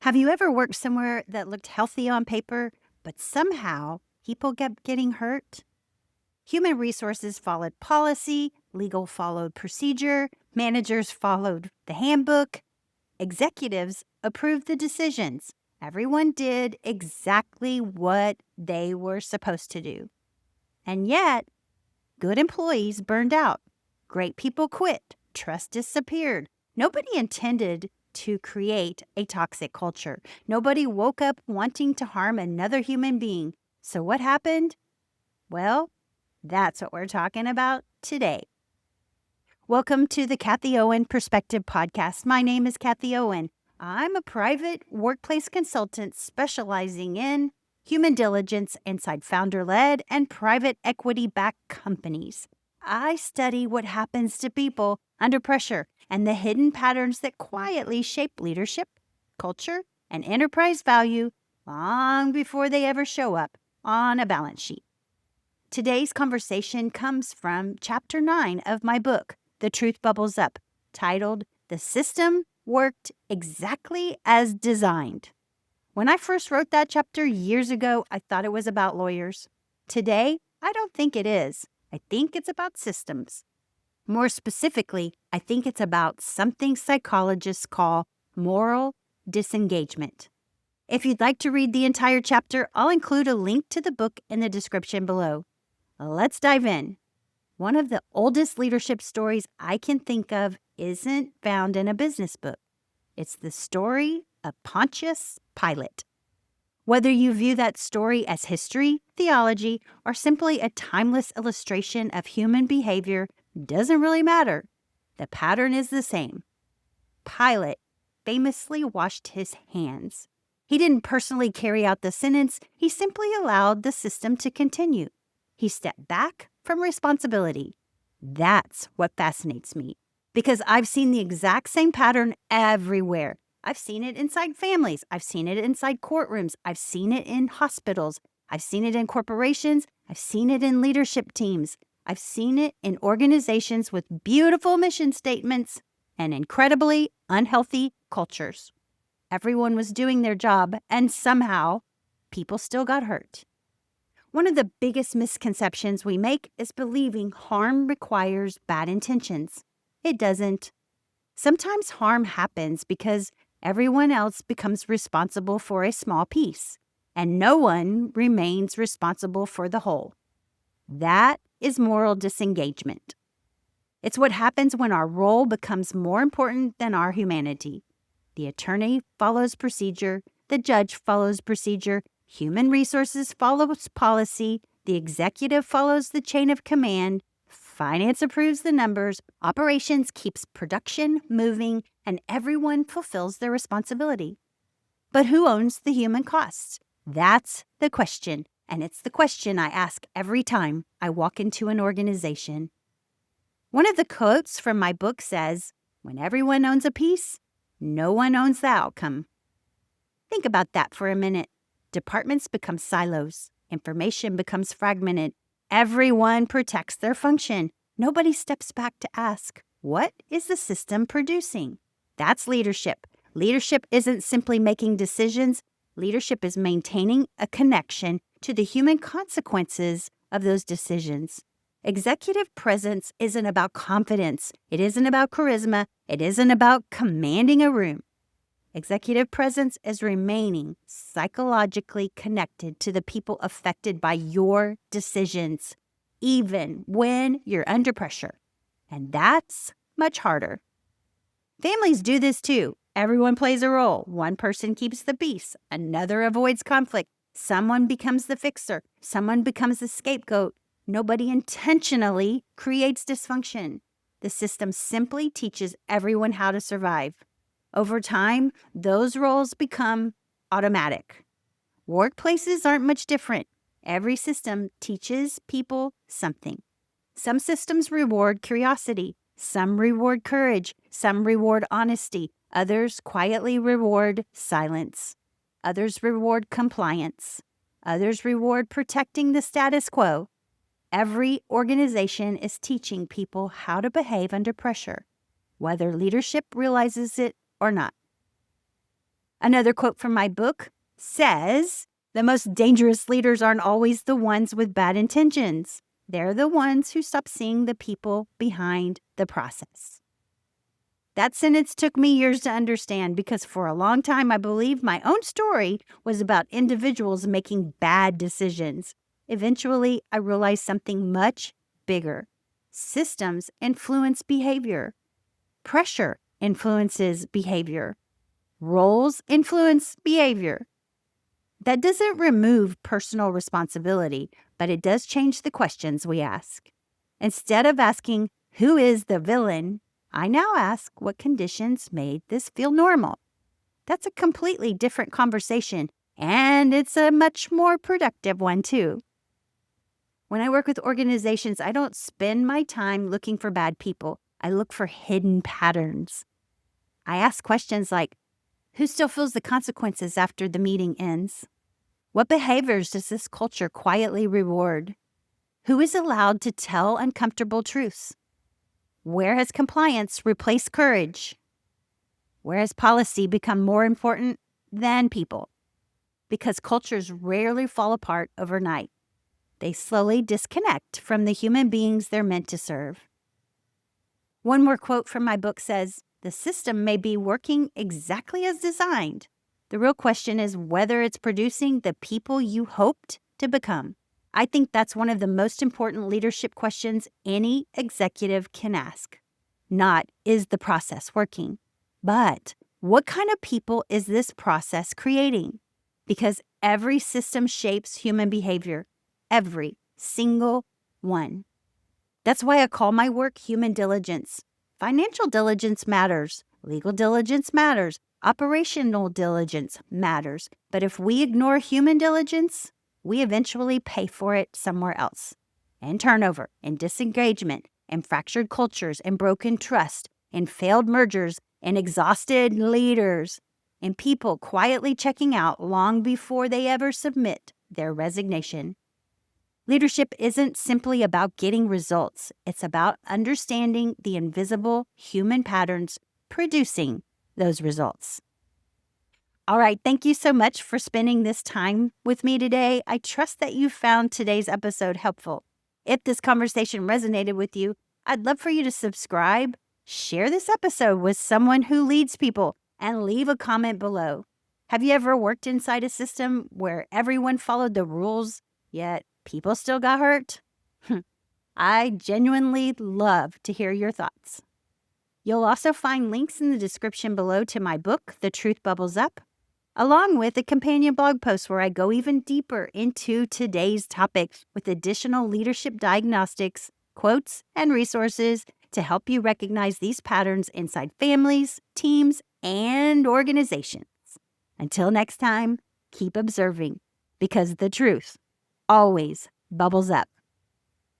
Have you ever worked somewhere that looked healthy on paper, but somehow people kept getting hurt? Human resources followed policy, legal followed procedure, managers followed the handbook, executives approved the decisions. Everyone did exactly what they were supposed to do. And yet, good employees burned out. Great people quit. Trust disappeared. Nobody intended to create a toxic culture. Nobody woke up wanting to harm another human being. So what happened? Well, that's what we're talking about today. Welcome to the Kathie Owen Perspective podcast. My name is Kathie Owen. I'm a private workplace consultant specializing in human diligence inside founder-led and private equity-backed companies. I study what happens to people under pressure and the hidden patterns that quietly shape leadership, culture, and enterprise value long before they ever show up on a balance sheet. Today's conversation comes from Chapter 9 of my book, The Truth Bubbles Up, titled The System Worked Exactly as Designed. When I first wrote that chapter years ago, I thought it was about lawyers. Today, I don't think it is. I think it's about systems. More specifically, I think it's about something psychologists call moral disengagement. If you'd like to read the entire chapter, I'll include a link to the book in the description below. Let's dive in. One of the oldest leadership stories I can think of isn't found in a business book. It's the story of Pontius Pilate. Whether you view that story as history, theology, or simply a timeless illustration of human behavior doesn't really matter. The pattern is the same. Pilate famously washed his hands. He didn't personally carry out the sentence. He simply allowed the system to continue. He stepped back from responsibility. That's what fascinates me, because I've seen the exact same pattern everywhere. I've seen it inside families. I've seen it inside courtrooms. I've seen it in hospitals. I've seen it in corporations. I've seen it in leadership teams. I've seen it in organizations with beautiful mission statements and incredibly unhealthy cultures. Everyone was doing their job, and somehow people still got hurt. One of the biggest misconceptions we make is believing harm requires bad intentions. It doesn't. Sometimes harm happens because everyone else becomes responsible for a small piece, and no one remains responsible for the whole. That is moral disengagement. It's what happens when our role becomes more important than our humanity. The attorney follows procedure, the judge follows procedure, human resources follows policy, the executive follows the chain of command, finance approves the numbers, operations keeps production moving, and everyone fulfills their responsibility. But who owns the human costs? That's the question, and it's the question I ask every time I walk into an organization. One of the quotes from my book says, "When everyone owns a piece, no one owns the outcome." Think about that for a minute. Departments become silos. Information becomes fragmented. Everyone protects their function. Nobody steps back to ask, what is the system producing? That's leadership. Leadership isn't simply making decisions. Leadership is maintaining a connection to the human consequences of those decisions. Executive presence isn't about confidence. It isn't about charisma. It isn't about commanding a room. Executive presence is remaining psychologically connected to the people affected by your decisions, even when you're under pressure. And that's much harder. Families do this too. Everyone plays a role. One person keeps the peace. Another avoids conflict. Someone becomes the fixer. Someone becomes the scapegoat. Nobody intentionally creates dysfunction. The system simply teaches everyone how to survive. Over time, those roles become automatic. Workplaces aren't much different. Every system teaches people something. Some systems reward curiosity. Some reward courage. Some reward honesty. Others quietly reward silence. Others reward compliance. Others reward protecting the status quo. Every organization is teaching people how to behave under pressure, whether leadership realizes it or not. Another quote from my book says, "The most dangerous leaders aren't always the ones with bad intentions. They're the ones who stop seeing the people behind the process." That sentence took me years to understand because for a long time I believed my own story was about individuals making bad decisions. Eventually, I realized something much bigger. Systems influence behavior. Pressure influences behavior. Roles influence behavior. That doesn't remove personal responsibility, but it does change the questions we ask. Instead of asking, "Who is the villain?" I now ask, "What conditions made this feel normal?" That's a completely different conversation, and it's a much more productive one, too. When I work with organizations, I don't spend my time looking for bad people. I look for hidden patterns. I ask questions like, who still feels the consequences after the meeting ends? What behaviors does this culture quietly reward? Who is allowed to tell uncomfortable truths? Where has compliance replaced courage? Where has policy become more important than people? Because cultures rarely fall apart overnight. They slowly disconnect from the human beings they're meant to serve. One more quote from my book says, "The system may be working exactly as designed. The real question is whether it's producing the people you hoped to become." I think that's one of the most important leadership questions any executive can ask. Not, is the process working? But what kind of people is this process creating? Because every system shapes human behavior. Every single one. That's why I call my work human diligence. Financial diligence matters. Legal diligence matters. Operational diligence matters. But if we ignore human diligence, we eventually pay for it somewhere else. And turnover, and disengagement, and fractured cultures, and broken trust, and failed mergers, and exhausted leaders, and people quietly checking out long before they ever submit their resignation. Leadership isn't simply about getting results. It's about understanding the invisible human patterns producing those results. All right, thank you so much for spending this time with me today. I trust that you found today's episode helpful. If this conversation resonated with you, I'd love for you to subscribe, share this episode with someone who leads people, and leave a comment below. Have you ever worked inside a system where everyone followed the rules, yet people still got hurt? I genuinely love to hear your thoughts. You'll also find links in the description below to my book, The Truth Bubbles Up, along with a companion blog post where I go even deeper into today's topic with additional leadership diagnostics, quotes, and resources to help you recognize these patterns inside families, teams, and organizations. Until next time, keep observing, because the truth always bubbles up.